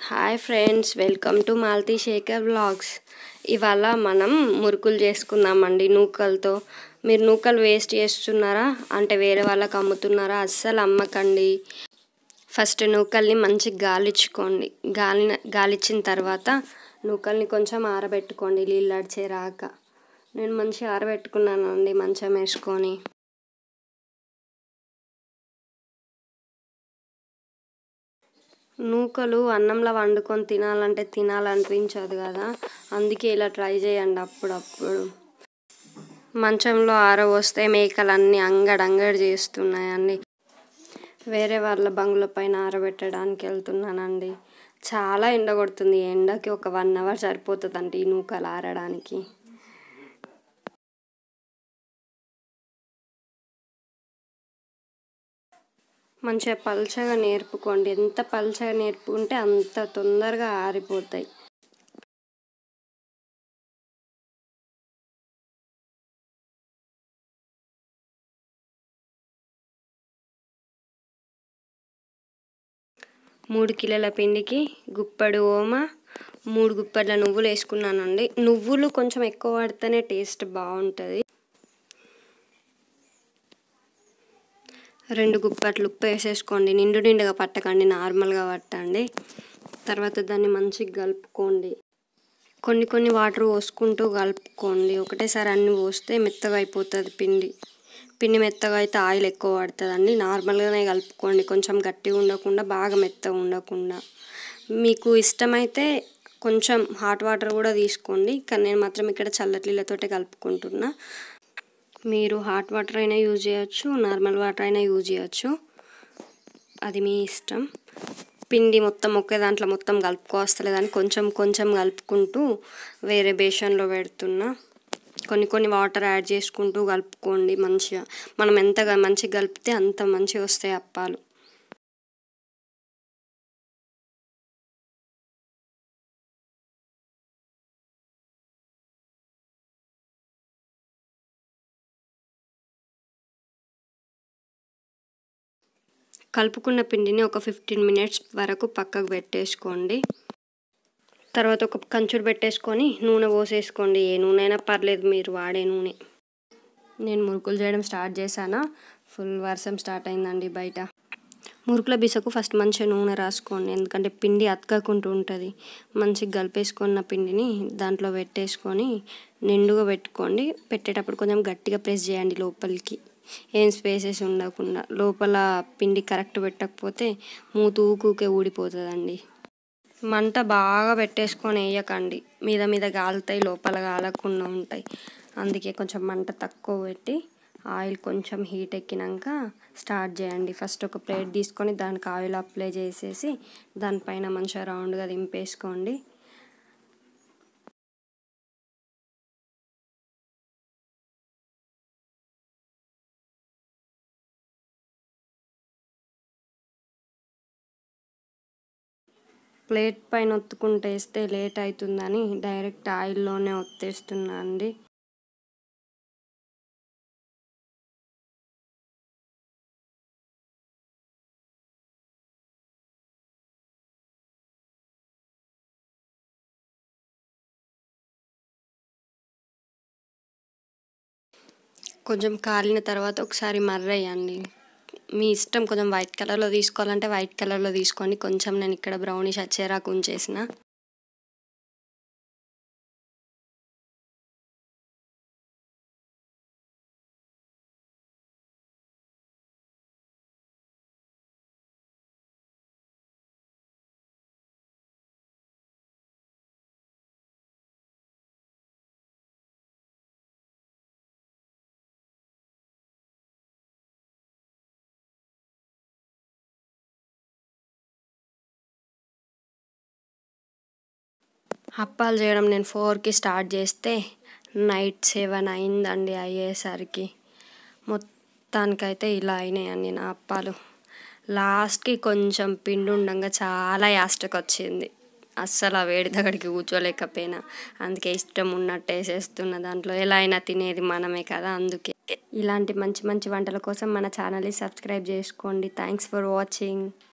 Hi friends, welcome to Malathi Sekhar vlogs. ఇవాళ మనం మురుకులు చేసుకుందామండి నూకలతో. మీరు నూకలు వేస్ట్ చేస్తున్నారా అంటే వేరే వాళ్ళకి అమ్ముతున్నారా? అస్సలు అమ్మకండి. ఫస్ట్ నూకల్ని మంచిగా గాలిచ్చుకోండి. గాలిచ్చిన తర్వాత నూకల్ని కొంచెం ఆరబెట్టుకోండి నీళ్ళు అడిచే రాక. నేను మంచిగా ఆరబెట్టుకున్నానండి మంచం వేసుకొని. నూకలు అన్నంలో వండుకొని తినాలనిపించదు కదా, అందుకే ఇలా ట్రై చేయండి అప్పుడప్పుడు. మంచంలో ఆరబోస్తే మేకలన్నీ అంగడంగడి చేస్తున్నాయండి. వేరే వాళ్ళ బంగుల పైన ఆరబెట్టడానికి వెళ్తున్నానండి. చాలా ఎండ కొడుతుంది. ఎండకి ఒక 1 అవర్ సరిపోతుందండి ఈ నూకలు ఆరడానికి. మంచిగా పల్చగా నేర్పుకోండి. ఎంత పల్చగా నేర్పుకుంటే అంత తొందరగా ఆరిపోతాయి. మూడు కిలోల పిండికి గుప్పెడు ఓమ, 3 గుప్పెడ్ల నువ్వులు వేసుకున్నానండి. నువ్వులు కొంచెం ఎక్కువ పడితేనే టేస్ట్ బాగుంటుంది. 2 గుప్పెట్లు ఉప్పు వేసేసుకోండి. నిండుగా పట్టకండి, నార్మల్గా పట్టండి. తర్వాత దాన్ని మంచిగా కలుపుకోండి. కొన్ని వాటర్ పోసుకుంటూ కలుపుకోండి. ఒకటేసారి అన్నీ పోస్తే మెత్తగా అయిపోతుంది పిండి మెత్తగా అయితే ఆయిల్ ఎక్కువ పడుతుందండి. నార్మల్గానే కలుపుకోండి, కొంచెం గట్టిగా ఉండకుండా బాగా మెత్తగా ఉండకుండా. మీకు ఇష్టమైతే కొంచెం హాట్ వాటర్ కూడా తీసుకోండి, కానీ నేను మాత్రం ఇక్కడ చల్లటి నీళ్ళతోటే కలుపుకుంటున్నా. మీరు హాట్ వాటర్ అయినా యూజ్ చేయొచ్చు, నార్మల్ వాటర్ అయినా యూజ్ చేయొచ్చు, అది మీ ఇష్టం. పిండి మొత్తం ఒకే దాంట్లో మొత్తం కలుపుకోవస్తలేదని కొంచెం కలుపుకుంటూ వేరే బేషన్లో పెడుతున్నా. కొన్ని వాటర్ యాడ్ చేసుకుంటూ కలుపుకోండి మంచిగా. మనం ఎంతగా మంచిగా కలిపితే అంత మంచిగా వస్తాయి అప్పాలు. కలుపుకున్న పిండిని ఒక 15 మినిట్స్ వరకు పక్కకు పెట్టేసుకోండి. తర్వాత ఒక కంచుడు పెట్టేసుకొని నూనె పోసేసుకోండి. ఏ నూనె అయినా పర్లేదు, మీరు వాడే నూనె. నేను మురుకులు చేయడం స్టార్ట్ చేశాను. ఫుల్ వర్షం స్టార్ట్ అయిందండి బయట. మురుకుల బిసకు ఫస్ట్ మంచిగా నూనె రాసుకోండి, ఎందుకంటే పిండి అతకకుంటూ ఉంటుంది. మంచిగా కలిపేసుకున్న పిండిని దాంట్లో పెట్టేసుకొని నిండుగా పెట్టుకోండి. పెట్టేటప్పుడు కొంచెం గట్టిగా ప్రెస్ చేయండి లోపలికి, ఏం స్పేసెస్ ఉండకుండా. లోపల పిండి కరెక్ట్ పెట్టకపోతే ఊకే ఊడిపోతుందండి. మంట బాగా పెట్టేసుకొని వేయకండి, మీద కాలుతాయి, లోపల కాలకుండా ఉంటాయి. అందుకే కొంచెం మంట తక్కువ పెట్టి ఆయిల్ కొంచెం హీట్ ఎక్కినాక స్టార్ట్ చేయండి. ఫస్ట్ ఒక ప్లేట్ తీసుకొని దానికి ఆయిల్ అప్లై చేసేసి దానిపైన మంచిగా రౌండ్గా దింపేసుకోండి. ప్లేట్ పైన ఒత్తుకుంటూ వేస్తే లేట్ అవుతుందని డైరెక్ట్ ఆయిల్లోనే ఒత్తేస్తున్నా అండి. కొంచెం కాలిన తర్వాత ఒకసారి మర్రేయండి. మీ ఇష్టం, కొంచెం వైట్ కలర్లో తీసుకోవాలంటే వైట్ కలర్లో తీసుకోండి. కొంచెం నేను ఇక్కడ బ్రౌనిష్ వచ్చేరాకు ఉంచేసిన. అప్పాలు చేయడం నేను 4కి స్టార్ట్ చేస్తే నైట్ 7 అయిందండి అయ్యేసరికి. మొత్తానికైతే ఇలా అయినాయండి నా అప్పాలు. లాస్ట్కి కొంచెం పిండి ఉండగా చాలా యాస్టకు వచ్చింది. అస్సలు ఆ వేడి దగ్గరికి కూర్చోలేకపోయినా. అందుకే ఇష్టం ఉన్నట్టు వేసేస్తున్న. దాంట్లో ఎలా అయినా తినేది మనమే కదా, అందుకే. ఇలాంటి మంచి వంటల కోసం మన ఛానల్ని సబ్స్క్రైబ్ చేసుకోండి. Thanks for watching.